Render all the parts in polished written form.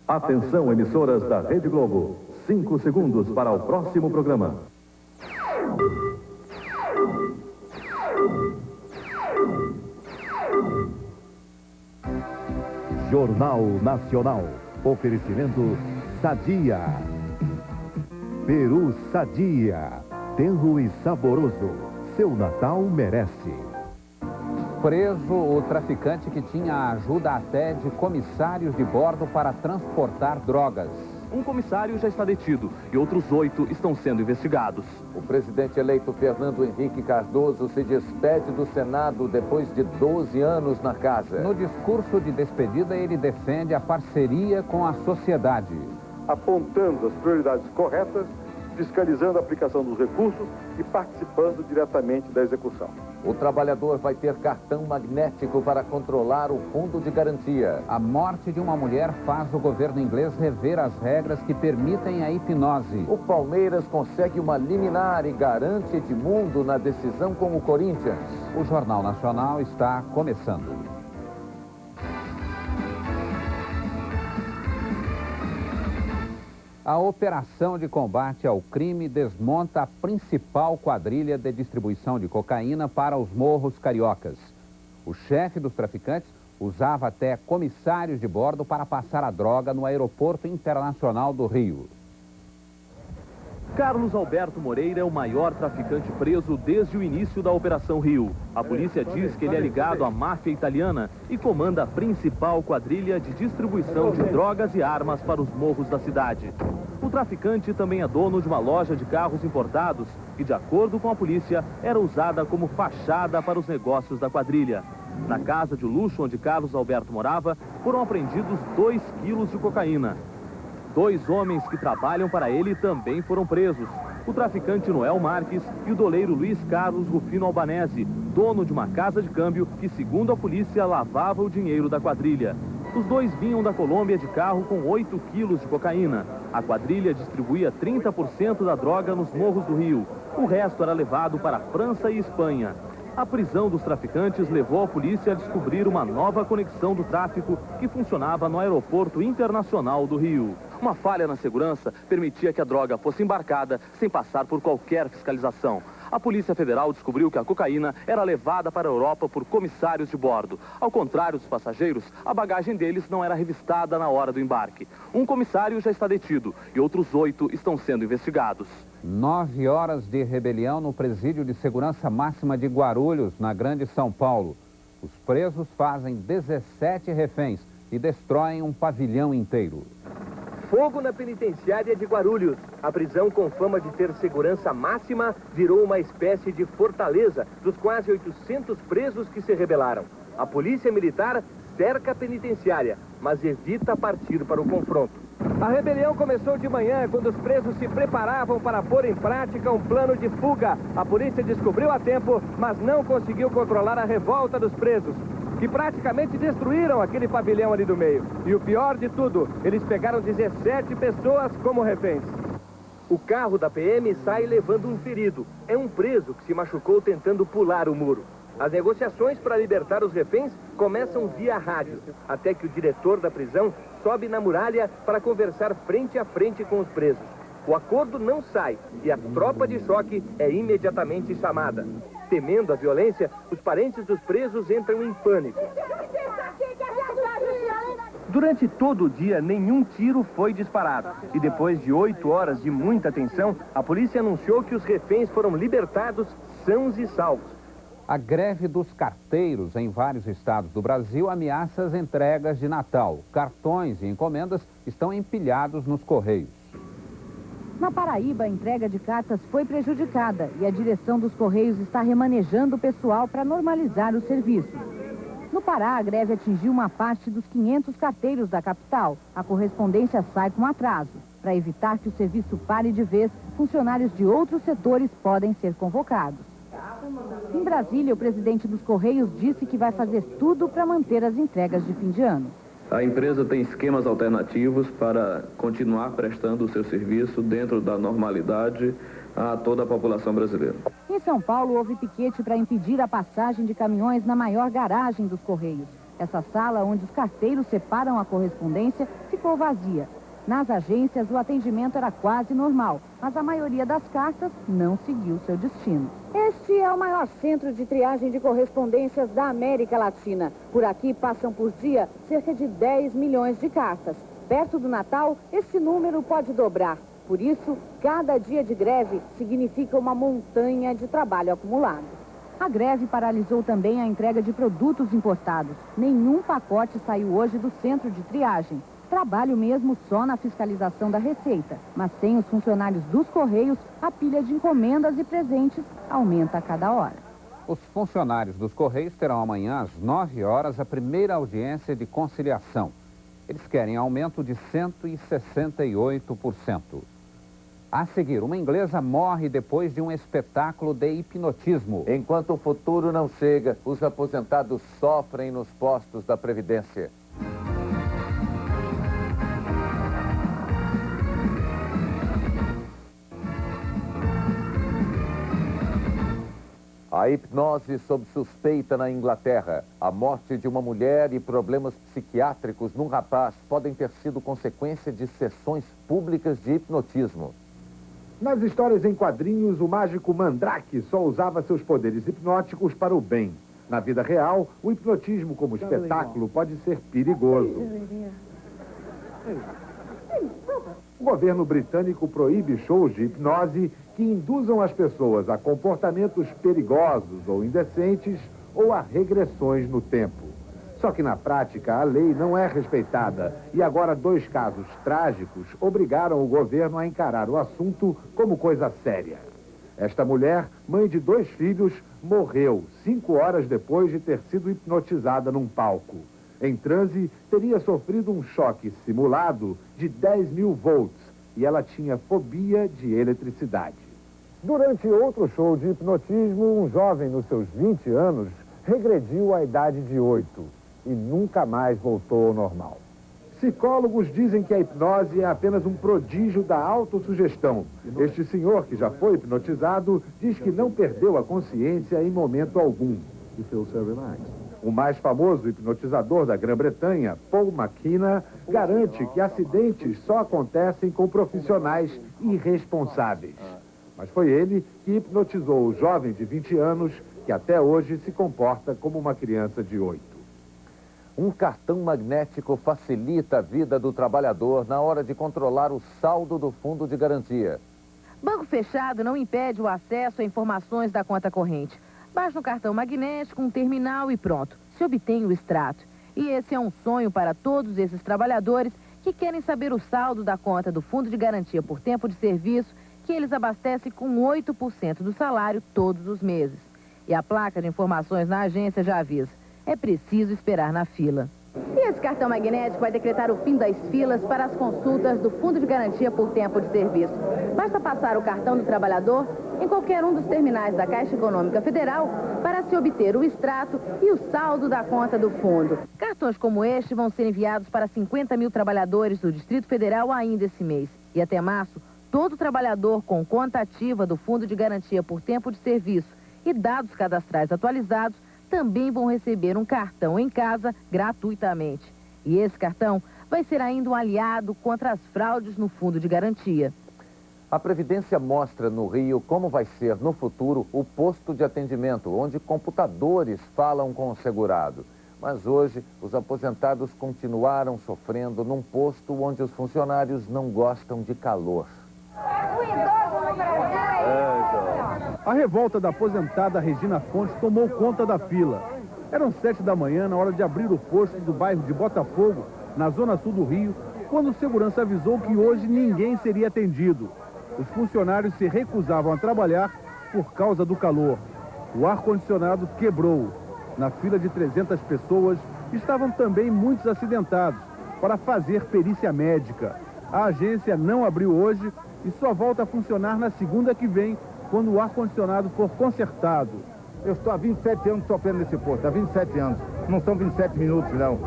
Atenção, emissoras da Rede Globo. 5 segundos para o próximo programa. Jornal Nacional. Oferecimento Sadia. Peru Sadia. Tenro e saboroso. Seu Natal merece. Preso o traficante que tinha a ajuda até de comissários de bordo para transportar drogas. Um comissário já está detido e outros 8 estão sendo investigados. O presidente eleito Fernando Henrique Cardoso se despede do Senado depois de 12 anos na casa. No discurso de despedida, ele defende a parceria com a sociedade. Apontando as prioridades corretas, fiscalizando a aplicação dos recursos e participando diretamente da execução. O trabalhador vai ter cartão magnético para controlar o fundo de garantia. A morte de uma mulher faz o governo inglês rever as regras que permitem a hipnose. O Palmeiras consegue uma liminar e garante Edmundo na decisão com o Corinthians. O Jornal Nacional está começando. A operação de combate ao crime desmonta a principal quadrilha de distribuição de cocaína para os morros cariocas. O chefe dos traficantes usava até comissários de bordo para passar a droga no Aeroporto Internacional do Rio. Carlos Alberto Moreira é o maior traficante preso desde o início da Operação Rio. A polícia diz que ele é ligado à máfia italiana e comanda a principal quadrilha de distribuição de drogas e armas para os morros da cidade. O traficante também é dono de uma loja de carros importados que, de acordo com a polícia, era usada como fachada para os negócios da quadrilha. Na casa de luxo onde Carlos Alberto morava, foram apreendidos 2 quilos de cocaína. 2 homens que trabalham para ele também foram presos. O traficante Noel Marques e o doleiro Luiz Carlos Rufino Albanese, dono de uma casa de câmbio que, segundo a polícia, lavava o dinheiro da quadrilha. Os 2 vinham da Colômbia de carro com 8 quilos de cocaína. A quadrilha distribuía 30% da droga nos morros do Rio. O resto era levado para a França e Espanha. A prisão dos traficantes levou a polícia a descobrir uma nova conexão do tráfico que funcionava no Aeroporto Internacional do Rio. Uma falha na segurança permitia que a droga fosse embarcada sem passar por qualquer fiscalização. A Polícia Federal descobriu que a cocaína era levada para a Europa por comissários de bordo. Ao contrário dos passageiros, a bagagem deles não era revistada na hora do embarque. Um comissário já está detido e outros 8 estão sendo investigados. 9 horas de rebelião no presídio de segurança máxima de Guarulhos, na Grande São Paulo. Os presos fazem 17 reféns e destroem um pavilhão inteiro. Fogo na penitenciária de Guarulhos. A prisão, com fama de ter segurança máxima, virou uma espécie de fortaleza dos quase 800 presos que se rebelaram. A polícia militar cerca a penitenciária, mas evita partir para o confronto. A rebelião começou de manhã, quando os presos se preparavam para pôr em prática um plano de fuga. A polícia descobriu a tempo, mas não conseguiu controlar a revolta dos presos, que praticamente destruíram aquele pavilhão ali do meio. E o pior de tudo, eles pegaram 17 pessoas como reféns. O carro da PM sai levando um ferido. É um preso que se machucou tentando pular o muro. As negociações para libertar os reféns começam via rádio, até que o diretor da prisão sobe na muralha para conversar frente a frente com os presos. O acordo não sai e a tropa de choque é imediatamente chamada. Temendo a violência, os parentes dos presos entram em pânico. Durante todo o dia, nenhum tiro foi disparado. E depois de 8 horas de muita tensão, a polícia anunciou que os reféns foram libertados sãos e salvos. A greve dos carteiros em vários estados do Brasil ameaça as entregas de Natal. Cartões e encomendas estão empilhados nos Correios. Na Paraíba, a entrega de cartas foi prejudicada e a direção dos Correios está remanejando o pessoal para normalizar os serviços. No Pará, a greve atingiu uma parte dos 500 carteiros da capital. A correspondência sai com atraso. Para evitar que o serviço pare de vez, funcionários de outros setores podem ser convocados. Em Brasília, o presidente dos Correios disse que vai fazer tudo para manter as entregas de fim de ano. A empresa tem esquemas alternativos para continuar prestando o seu serviço dentro da normalidade a toda a população brasileira. Em São Paulo, houve piquete para impedir a passagem de caminhões na maior garagem dos Correios. Essa sala, onde os carteiros separam a correspondência, ficou vazia. Nas agências, o atendimento era quase normal, mas a maioria das cartas não seguiu seu destino. Este é o maior centro de triagem de correspondências da América Latina. Por aqui passam por dia cerca de 10 milhões de cartas. Perto do Natal, esse número pode dobrar. Por isso, cada dia de greve significa uma montanha de trabalho acumulado. A greve paralisou também a entrega de produtos importados. Nenhum pacote saiu hoje do centro de triagem. Trabalho mesmo só na fiscalização da Receita. Mas sem os funcionários dos Correios, a pilha de encomendas e presentes aumenta a cada hora. Os funcionários dos Correios terão amanhã às 9 horas a primeira audiência de conciliação. Eles querem aumento de 168%. A seguir, uma inglesa morre depois de um espetáculo de hipnotismo. Enquanto o futuro não chega, os aposentados sofrem nos postos da Previdência. A hipnose sob suspeita na Inglaterra. A morte de uma mulher e problemas psiquiátricos num rapaz podem ter sido consequência de sessões públicas de hipnotismo. Nas histórias em quadrinhos, o mágico Mandrake só usava seus poderes hipnóticos para o bem. Na vida real, o hipnotismo como espetáculo pode ser perigoso. O governo britânico proíbe shows de hipnose que induzam as pessoas a comportamentos perigosos ou indecentes ou a regressões no tempo. Só que na prática a lei não é respeitada e agora 2 casos trágicos obrigaram o governo a encarar o assunto como coisa séria. Esta mulher, mãe de 2 filhos, morreu 5 horas depois de ter sido hipnotizada num palco. Em transe, teria sofrido um choque simulado de 10.000 volts e ela tinha fobia de eletricidade. Durante outro show de hipnotismo, um jovem nos seus 20 anos regrediu à idade de 8 e nunca mais voltou ao normal. Psicólogos dizem que a hipnose é apenas um prodígio da autossugestão. Este senhor, que já foi hipnotizado, diz que não perdeu a consciência em momento algum. O mais famoso hipnotizador da Grã-Bretanha, Paul McKenna, garante que acidentes só acontecem com profissionais irresponsáveis. Mas foi ele que hipnotizou o jovem de 20 anos, que até hoje se comporta como uma criança de 8. Um cartão magnético facilita a vida do trabalhador na hora de controlar o saldo do fundo de garantia. Banco fechado não impede o acesso a informações da conta corrente. Baixa um cartão magnético, um terminal e pronto. Se obtém o extrato. E esse é um sonho para todos esses trabalhadores que querem saber o saldo da conta do Fundo de Garantia por Tempo de Serviço, que eles abastecem com 8% do salário todos os meses. E a placa de informações na agência já avisa. É preciso esperar na fila. E esse cartão magnético vai decretar o fim das filas para as consultas do Fundo de Garantia por Tempo de Serviço. Basta passar o cartão do trabalhador em qualquer um dos terminais da Caixa Econômica Federal para se obter o extrato e o saldo da conta do fundo. Cartões como este vão ser enviados para 50.000 trabalhadores do Distrito Federal ainda esse mês. E até março, todo trabalhador com conta ativa do Fundo de Garantia por Tempo de Serviço e dados cadastrais atualizados também vão receber um cartão em casa gratuitamente. E esse cartão vai ser ainda um aliado contra as fraudes no Fundo de Garantia. A Previdência mostra no Rio como vai ser no futuro o posto de atendimento, onde computadores falam com o segurado. Mas hoje, os aposentados continuaram sofrendo num posto onde os funcionários não gostam de calor. A revolta da aposentada Regina Fontes tomou conta da fila. Eram 7 da manhã, na hora de abrir o posto do bairro de Botafogo, na zona sul do Rio, quando o segurança avisou que hoje ninguém seria atendido. Os funcionários se recusavam a trabalhar por causa do calor. O ar-condicionado quebrou. Na fila de 300 pessoas estavam também muitos acidentados para fazer perícia médica. A agência não abriu hoje e só volta a funcionar na segunda que vem, quando o ar-condicionado for consertado. Eu estou há 27 anos sofrendo nesse posto, há 27 anos. Não são 27 minutos, não.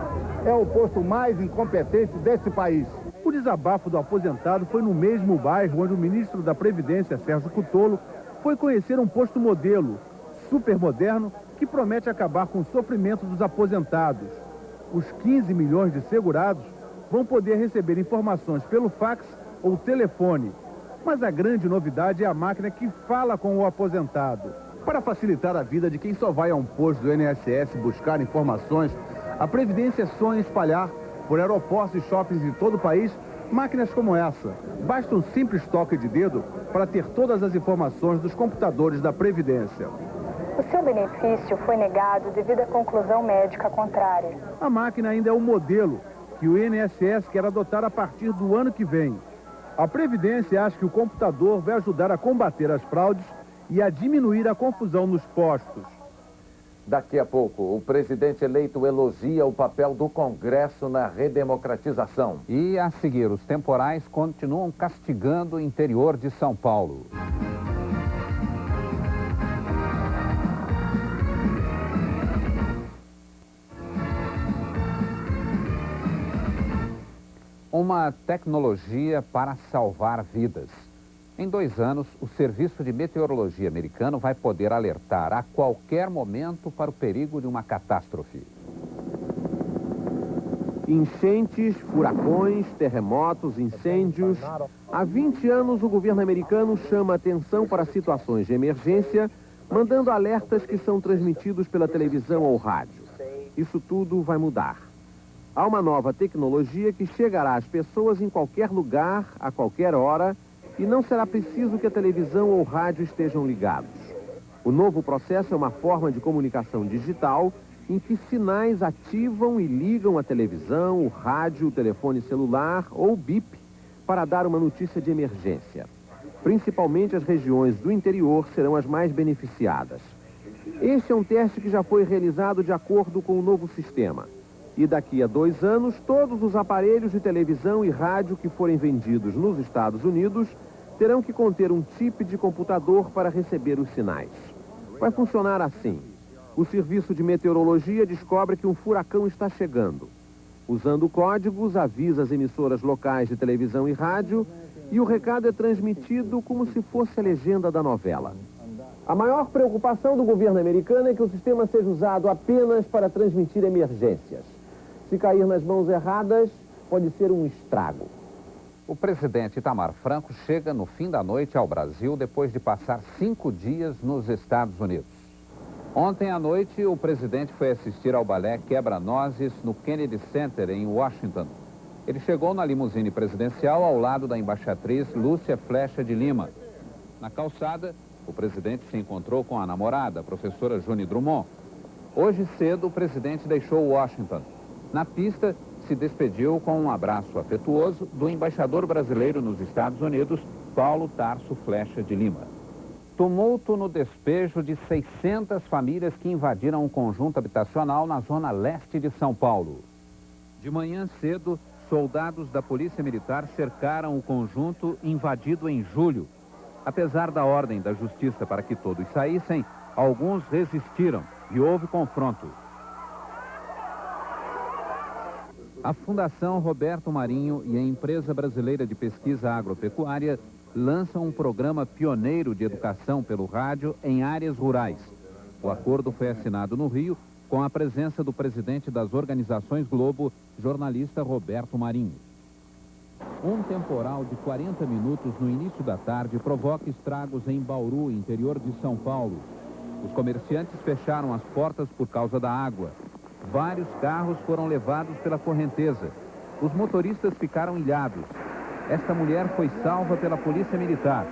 É o posto mais incompetente desse país. O desabafo do aposentado foi no mesmo bairro onde o ministro da Previdência, Sérgio Cutolo, foi conhecer um posto modelo, super moderno, que promete acabar com o sofrimento dos aposentados. os 15 milhões de segurados vão poder receber informações pelo fax ou telefone. Mas a grande novidade é a máquina que fala com o aposentado. Para facilitar a vida de quem só vai a um posto do INSS buscar informações, a Previdência sonha espalhar por aeroportos e shoppings de todo o país máquinas como essa. Basta um simples toque de dedo para ter todas as informações dos computadores da Previdência. O seu benefício foi negado devido à conclusão médica contrária. A máquina ainda é o modelo que o INSS quer adotar a partir do ano que vem. A Previdência acha que o computador vai ajudar a combater as fraudes e a diminuir a confusão nos postos. Daqui a pouco, o presidente eleito elogia o papel do Congresso na redemocratização. E a seguir, os temporais continuam castigando o interior de São Paulo. Uma tecnologia para salvar vidas. Em 2 anos, o Serviço de Meteorologia americano vai poder alertar a qualquer momento para o perigo de uma catástrofe. Enchentes, furacões, terremotos, incêndios. Há 20 anos, o governo americano chama atenção para situações de emergência, mandando alertas que são transmitidos pela televisão ou rádio. Isso tudo vai mudar. Há uma nova tecnologia que chegará às pessoas em qualquer lugar, a qualquer hora, e não será preciso que a televisão ou rádio estejam ligados. O novo processo é uma forma de comunicação digital em que sinais ativam e ligam a televisão, o rádio, o telefone celular ou o bip para dar uma notícia de emergência. Principalmente as regiões do interior serão as mais beneficiadas. Este é um teste que já foi realizado de acordo com o novo sistema. E daqui a 2 anos, todos os aparelhos de televisão e rádio que forem vendidos nos Estados Unidos terão que conter um chip de computador para receber os sinais. Vai funcionar assim. O Serviço de Meteorologia descobre que um furacão está chegando. Usando códigos, avisa as emissoras locais de televisão e rádio e o recado é transmitido como se fosse a legenda da novela. A maior preocupação do governo americano é que o sistema seja usado apenas para transmitir emergências. Se cair nas mãos erradas, pode ser um estrago. O presidente Itamar Franco chega no fim da noite ao Brasil depois de passar 5 dias nos Estados Unidos. Ontem à noite, o presidente foi assistir ao balé Quebra-Nozes no Kennedy Center, em Washington. Ele chegou na limusine presidencial ao lado da embaixatriz Lúcia Flecha de Lima. Na calçada, o presidente se encontrou com a namorada, a professora June Drummond. Hoje cedo, o presidente deixou Washington. Na pista, se despediu com um abraço afetuoso do embaixador brasileiro nos Estados Unidos, Paulo Tarso Flecha de Lima. Tumulto no despejo de 600 famílias que invadiram um conjunto habitacional na zona leste de São Paulo. De manhã cedo, soldados da Polícia Militar cercaram o conjunto invadido em julho. Apesar da ordem da Justiça para que todos saíssem, alguns resistiram e houve confronto. A Fundação Roberto Marinho e a Empresa Brasileira de Pesquisa Agropecuária lançam um programa pioneiro de educação pelo rádio em áreas rurais. O acordo foi assinado no Rio com a presença do presidente das Organizações Globo, jornalista Roberto Marinho. Um temporal de 40 minutos no início da tarde provoca estragos em Bauru, interior de São Paulo. Os comerciantes fecharam as portas por causa da água. Vários carros foram levados pela correnteza. Os motoristas ficaram ilhados. Esta mulher foi salva pela polícia militar.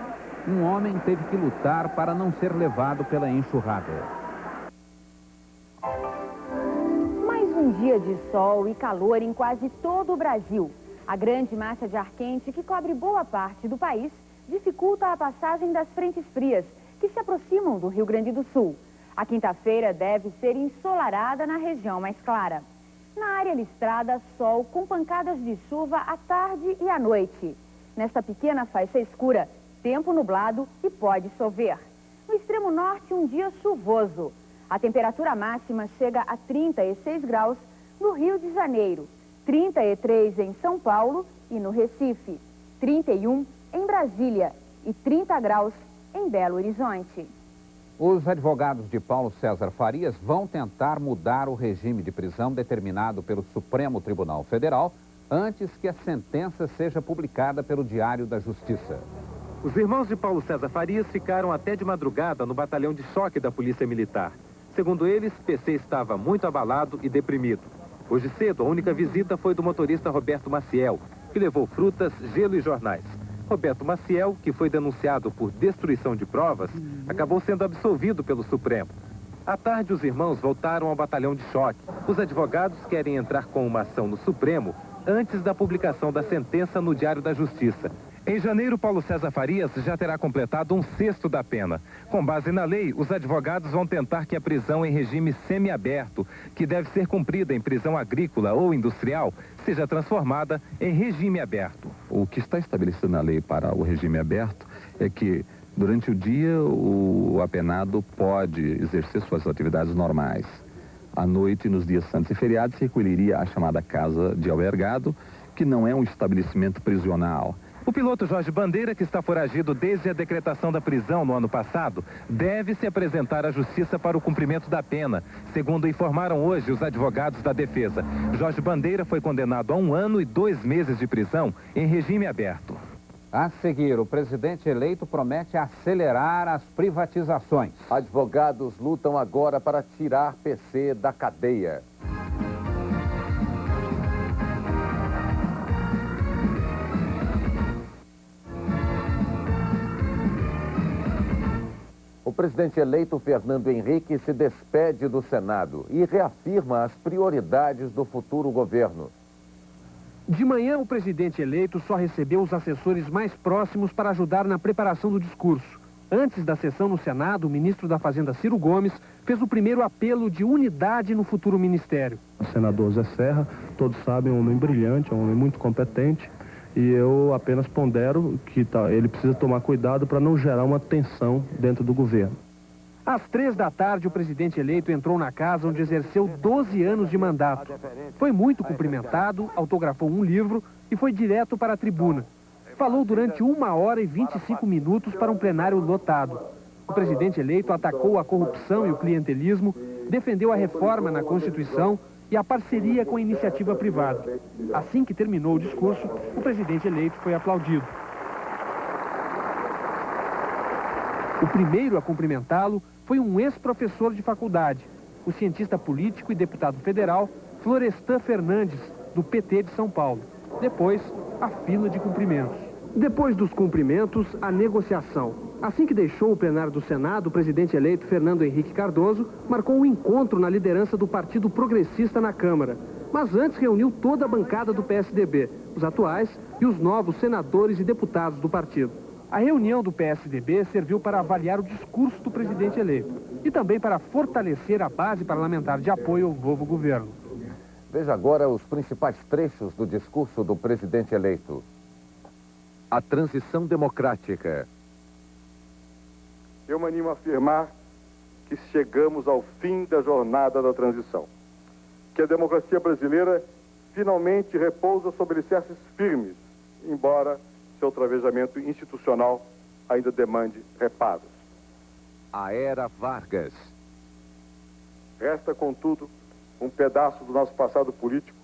Um homem teve que lutar para não ser levado pela enxurrada. Mais um dia de sol e calor em quase todo o Brasil. A grande massa de ar quente que cobre boa parte do país dificulta a passagem das frentes frias que se aproximam do Rio Grande do Sul. A quinta-feira deve ser ensolarada na região mais clara. Na área listrada, sol com pancadas de chuva à tarde e à noite. Nesta pequena faixa escura, tempo nublado e pode chover. No extremo norte, um dia chuvoso. A temperatura máxima chega a 36 graus no Rio de Janeiro, 33 em São Paulo e no Recife, 31 em Brasília e 30 graus em Belo Horizonte. Os advogados de Paulo César Farias vão tentar mudar o regime de prisão determinado pelo Supremo Tribunal Federal antes que a sentença seja publicada pelo Diário da Justiça. Os irmãos de Paulo César Farias ficaram até de madrugada no batalhão de choque da Polícia Militar. Segundo eles, PC estava muito abalado e deprimido. Hoje cedo, a única visita foi do motorista Roberto Maciel, que levou frutas, gelo e jornais. Roberto Maciel, que foi denunciado por destruição de provas, acabou sendo absolvido pelo Supremo. À tarde, os irmãos voltaram ao batalhão de choque. Os advogados querem entrar com uma ação no Supremo antes da publicação da sentença no Diário da Justiça. Em janeiro, Paulo César Farias já terá completado 1/6 da pena. Com base na lei, os advogados vão tentar que a prisão em regime semiaberto, que deve ser cumprida em prisão agrícola ou industrial, seja transformada em regime aberto. O que está estabelecido na lei para o regime aberto é que, durante o dia, o apenado pode exercer suas atividades normais. À noite, nos dias santos e feriados, se recolheria à chamada casa de albergado, que não é um estabelecimento prisional. O piloto Jorge Bandeira, que está foragido desde a decretação da prisão no ano passado, deve se apresentar à Justiça para o cumprimento da pena, segundo informaram hoje os advogados da defesa. Jorge Bandeira foi condenado a 1 ano e 2 meses de prisão em regime aberto. A seguir, o presidente eleito promete acelerar as privatizações. Advogados lutam agora para tirar PC da cadeia. O presidente eleito Fernando Henrique se despede do Senado e reafirma as prioridades do futuro governo. De manhã, o presidente eleito só recebeu os assessores mais próximos para ajudar na preparação do discurso. Antes da sessão no Senado, o ministro da Fazenda, Ciro Gomes, fez o primeiro apelo de unidade no futuro ministério. O senador Zé Serra, todos sabem, é um homem brilhante, é um homem muito competente. E eu apenas pondero que ele precisa tomar cuidado para não gerar uma tensão dentro do governo. Às 3 da tarde, o presidente eleito entrou na casa onde exerceu 12 anos de mandato. Foi muito cumprimentado, autografou um livro e foi direto para a tribuna. Falou durante 1 hora e 25 minutos para um plenário lotado. O presidente eleito atacou a corrupção e o clientelismo, defendeu a reforma na Constituição e a parceria com a iniciativa privada. Assim que terminou o discurso, o presidente eleito foi aplaudido. O primeiro a cumprimentá-lo foi um ex-professor de faculdade, o cientista político e deputado federal Florestan Fernandes, do PT de São Paulo. Depois, a fila de cumprimentos. Depois dos cumprimentos, a negociação. Assim que deixou o plenário do Senado, o presidente eleito Fernando Henrique Cardoso marcou um encontro na liderança do Partido Progressista na Câmara. Mas antes reuniu toda a bancada do PSDB, os atuais e os novos senadores e deputados do partido. A reunião do PSDB serviu para avaliar o discurso do presidente eleito e também para fortalecer a base parlamentar de apoio ao novo governo. Veja agora os principais trechos do discurso do presidente eleito. A transição democrática. Eu me animo a afirmar que chegamos ao fim da jornada da transição. Que a democracia brasileira finalmente repousa sobre alicerces firmes, embora seu travejamento institucional ainda demande reparos. A era Vargas. Resta, contudo, um pedaço do nosso passado político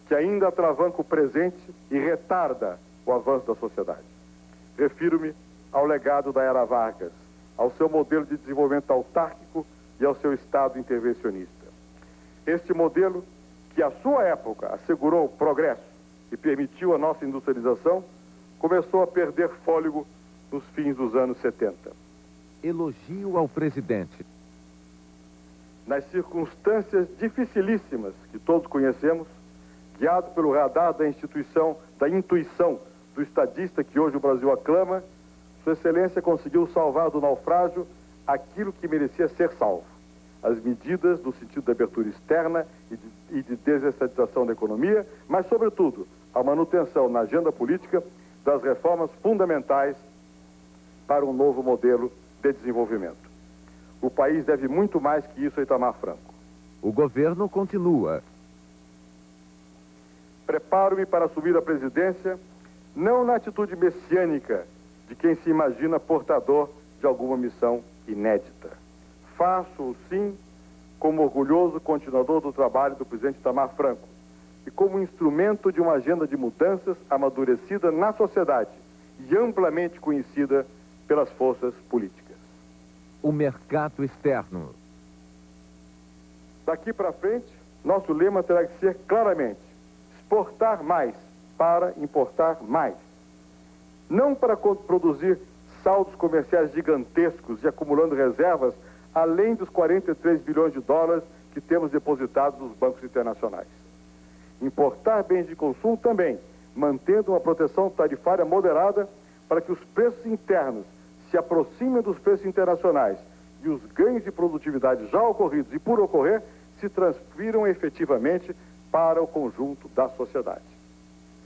que ainda atravanca o presente e retarda o avanço da sociedade. Refiro-me ao legado da era Vargas, ao seu modelo de desenvolvimento autárquico e ao seu Estado intervencionista. Este modelo, que à sua época assegurou progresso e permitiu a nossa industrialização, começou a perder fôlego nos fins dos anos 70. Elogio ao presidente. Nas circunstâncias dificilíssimas que todos conhecemos, guiado pelo radar da intuição do estadista que hoje o Brasil aclama, Sua Excelência conseguiu salvar do naufrágio aquilo que merecia ser salvo. As medidas no sentido da abertura externa e de desestatização da economia, mas, sobretudo, a manutenção na agenda política das reformas fundamentais para um novo modelo de desenvolvimento. O país deve muito mais que isso a Itamar Franco. O governo continua. Preparo-me para assumir a presidência, não na atitude messiânica de quem se imagina portador de alguma missão inédita, Faço-o, sim, como orgulhoso continuador do trabalho do presidente Itamar Franco e como instrumento de uma agenda de mudanças amadurecida na sociedade e amplamente conhecida pelas forças políticas. O mercado externo. Daqui para frente, nosso lema terá que ser claramente exportar mais para importar mais. Não para produzir saldos comerciais gigantescos e acumulando reservas além dos 43 bilhões de dólares que temos depositados nos bancos internacionais. Importar bens de consumo também, mantendo uma proteção tarifária moderada para que os preços internos se aproximem dos preços internacionais e os ganhos de produtividade já ocorridos e por ocorrer se transfiram efetivamente para o conjunto da sociedade.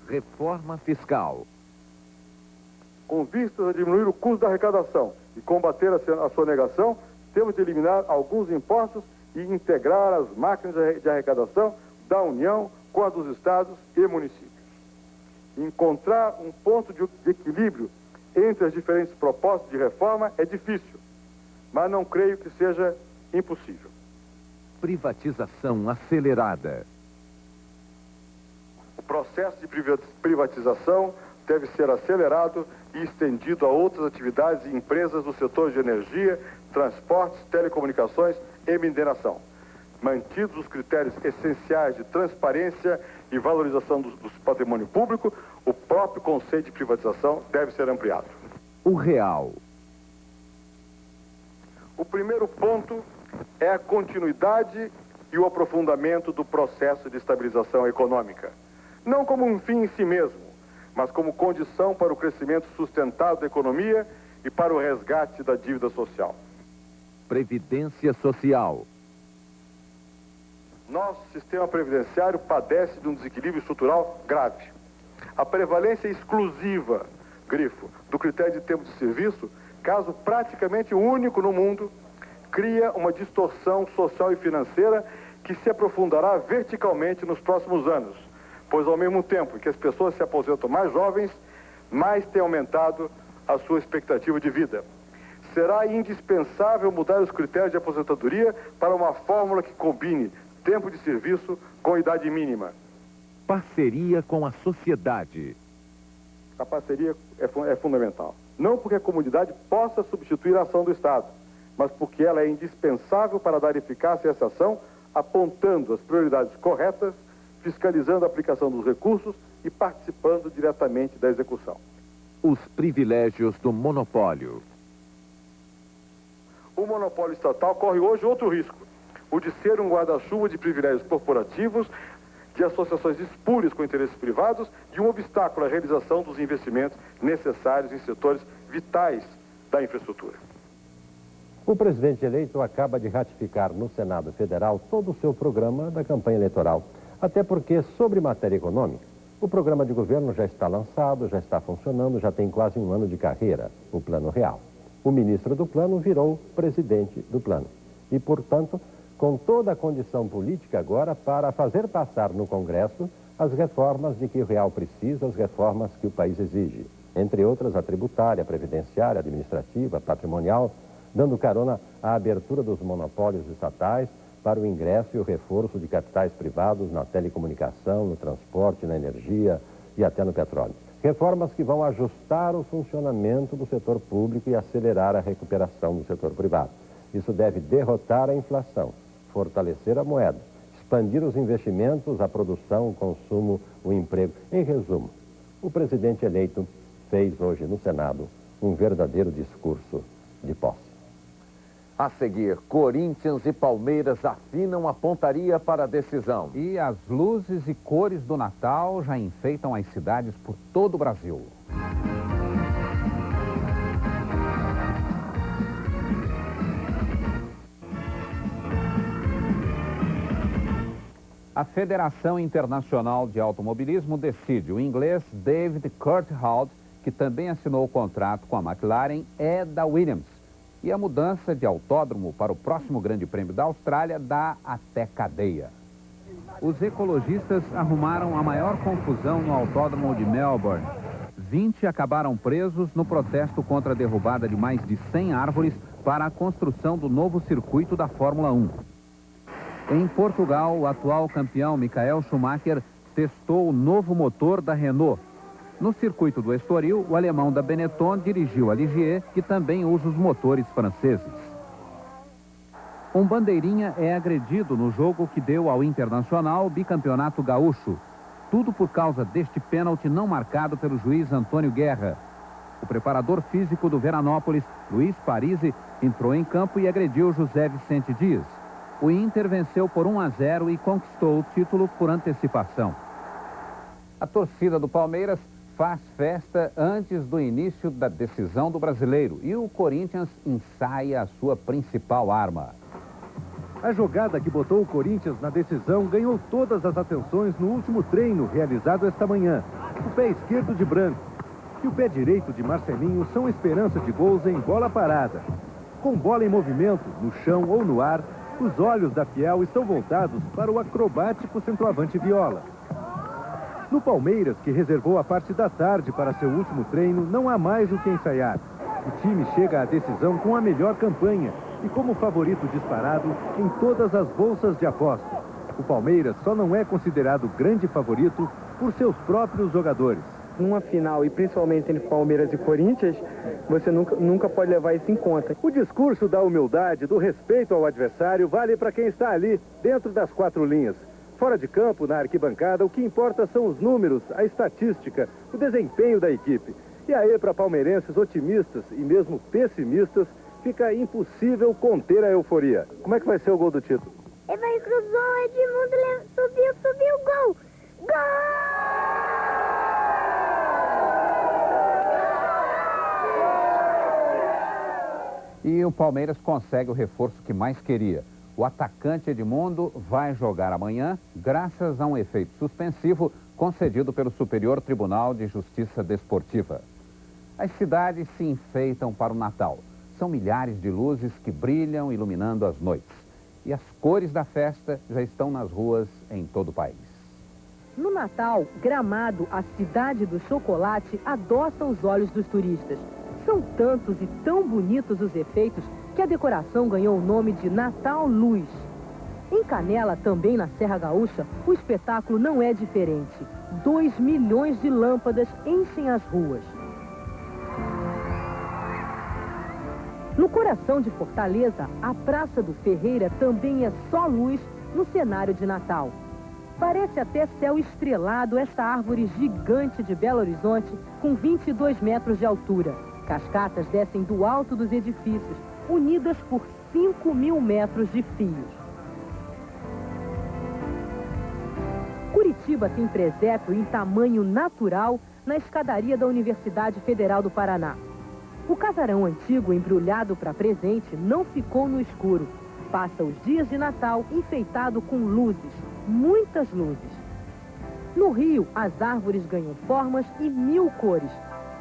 Reforma fiscal. Com vistas a diminuir o custo da arrecadação e combater a sonegação, temos de eliminar alguns impostos e integrar as máquinas de arrecadação da União com a dos estados e municípios. Encontrar um ponto de equilíbrio entre as diferentes propostas de reforma é difícil, mas não creio que seja impossível. Privatização acelerada. O processo de privatização deve ser acelerado e estendido a outras atividades e empresas do setor de energia, transportes, telecomunicações e mineração. Mantidos os critérios essenciais de transparência e valorização do patrimônio público, o próprio conceito de privatização deve ser ampliado. O real. O primeiro ponto é a continuidade e o aprofundamento do processo de estabilização econômica. Não como um fim em si mesmo, mas como condição para o crescimento sustentado da economia e para o resgate da dívida social. Previdência social. Nosso sistema previdenciário padece de um desequilíbrio estrutural grave. A prevalência exclusiva, grifo, do critério de tempo de serviço, caso praticamente único no mundo, cria uma distorção social e financeira que se aprofundará verticalmente nos próximos anos, pois ao mesmo tempo que as pessoas se aposentam mais jovens, mais tem aumentado a sua expectativa de vida. Será indispensável mudar os critérios de aposentadoria para uma fórmula que combine tempo de serviço com idade mínima. Parceria com a sociedade. A parceria é fundamental. Não porque a comunidade possa substituir a ação do Estado, mas porque ela é indispensável para dar eficácia a essa ação, apontando as prioridades corretas, fiscalizando a aplicação dos recursos e participando diretamente da execução. Os privilégios do monopólio. O monopólio estatal corre hoje outro risco, o de ser um guarda-chuva de privilégios corporativos, de associações espúrias com interesses privados e um obstáculo à realização dos investimentos necessários em setores vitais da infraestrutura. O presidente eleito acaba de ratificar no Senado Federal todo o seu programa da campanha eleitoral. Até porque, sobre matéria econômica, o programa de governo já está lançado, já está funcionando, já tem quase um ano de carreira, o Plano Real. O ministro do Plano virou presidente do Plano. E, portanto, com toda a condição política agora para fazer passar no Congresso as reformas de que o Real precisa, as reformas que o país exige. Entre outras, a tributária, a previdenciária, a administrativa, a patrimonial, dando carona à abertura dos monopólios estatais para o ingresso e o reforço de capitais privados na telecomunicação, no transporte, na energia e até no petróleo. Reformas que vão ajustar o funcionamento do setor público e acelerar a recuperação do setor privado. Isso deve derrotar a inflação, fortalecer a moeda, expandir os investimentos, a produção, o consumo, o emprego. Em resumo, o presidente eleito fez hoje no Senado um verdadeiro discurso de posse. A seguir, Corinthians e Palmeiras afinam a pontaria para a decisão. E as luzes e cores do Natal já enfeitam as cidades por todo o Brasil. A Federação Internacional de Automobilismo decide. O inglês David Coulthard, que também assinou o contrato com a McLaren, é da Williams. E a mudança de autódromo para o próximo Grande Prêmio da Austrália dá até cadeia. Os ecologistas arrumaram a maior confusão no autódromo de Melbourne. 20 acabaram presos no protesto contra a derrubada de mais de 100 árvores para a construção do novo circuito da Fórmula 1. Em Portugal, o atual campeão Michael Schumacher testou o novo motor da Renault. No circuito do Estoril, o alemão da Benetton dirigiu a Ligier, que também usa os motores franceses. Um bandeirinha é agredido no jogo que deu ao Internacional o bicampeonato gaúcho. Tudo por causa deste pênalti não marcado pelo juiz Antônio Guerra. O preparador físico do Veranópolis, Luiz Parisi, entrou em campo e agrediu José Vicente Dias. O Inter venceu por 1-0 e conquistou o título por antecipação. A torcida do Palmeiras faz festa antes do início da decisão do Brasileiro e o Corinthians ensaia a sua principal arma. A jogada que botou o Corinthians na decisão ganhou todas as atenções no último treino realizado esta manhã. O pé esquerdo de Branco e o pé direito de Marcelinho são esperança de gols em bola parada. Com bola em movimento, no chão ou no ar, os olhos da Fiel estão voltados para o acrobático centroavante Viola. No Palmeiras, que reservou a parte da tarde para seu último treino, não há mais o que ensaiar. O time chega à decisão com a melhor campanha e como favorito disparado em todas as bolsas de aposta. O Palmeiras só não é considerado grande favorito por seus próprios jogadores. Numa final, e principalmente entre Palmeiras e Corinthians, você nunca pode levar isso em conta. O discurso da humildade, do respeito ao adversário, vale para quem está ali, dentro das quatro linhas. Fora de campo, na arquibancada, o que importa são os números, a estatística, o desempenho da equipe. E aí, para palmeirenses otimistas e mesmo pessimistas, fica impossível conter a euforia. Como é que vai ser o gol do título? Ele vai cruzou, Edmundo subiu, gol! Gol! E o Palmeiras consegue o reforço que mais queria. O atacante Edmundo vai jogar amanhã, graças a um efeito suspensivo concedido pelo Superior Tribunal de Justiça Desportiva. As cidades se enfeitam para o Natal. São milhares de luzes que brilham iluminando as noites. E as cores da festa já estão nas ruas em todo o país. No Natal, Gramado, a cidade do chocolate, adoça os olhos dos turistas. São tantos e tão bonitos os efeitos que a decoração ganhou o nome de Natal Luz. Em Canela, também na Serra Gaúcha, o espetáculo não é diferente. 2 milhões de lâmpadas enchem as ruas. No coração de Fortaleza, a Praça do Ferreira também é só luz no cenário de Natal. Parece até céu estrelado esta árvore gigante de Belo Horizonte com 22 metros de altura. Cascatas descem do alto dos edifícios, unidas por 5.000 metros de fios. Curitiba tem presépio em tamanho natural na escadaria da Universidade Federal do Paraná. O casarão antigo, embrulhado para presente, não ficou no escuro. Passa os dias de Natal enfeitado com luzes, muitas luzes. No Rio, as árvores ganham formas e 1000 cores.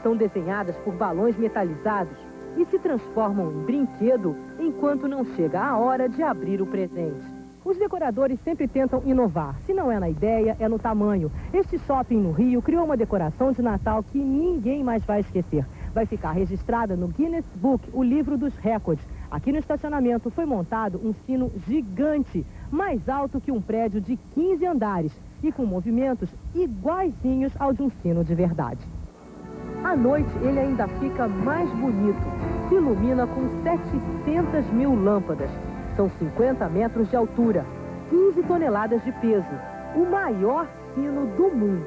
São desenhadas por balões metalizados e se transformam em brinquedo enquanto não chega a hora de abrir o presente. Os decoradores sempre tentam inovar. Se não é na ideia, é no tamanho. Este shopping no Rio criou uma decoração de Natal que ninguém mais vai esquecer. Vai ficar registrada no Guinness Book, o livro dos recordes. Aqui no estacionamento foi montado um sino gigante, mais alto que um prédio de 15 andares e com movimentos iguaizinhos ao de um sino de verdade. À noite, ele ainda fica mais bonito. Se ilumina com 700.000 lâmpadas. São 50 metros de altura, 15 toneladas de peso. O maior sino do mundo.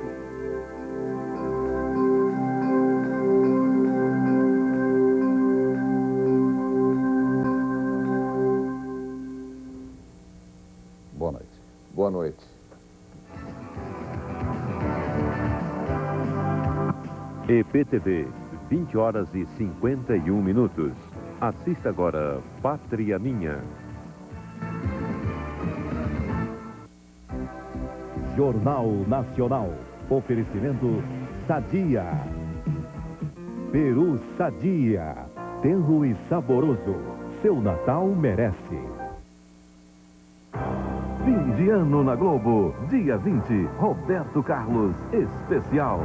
Boa noite. Boa noite. EPTV, 20 horas e 51 minutos. Assista agora Pátria Minha. Jornal Nacional. Oferecimento Sadia. Peru Sadia. Tenro e saboroso. Seu Natal merece. Fim de ano na Globo. Dia 20. Roberto Carlos. Especial.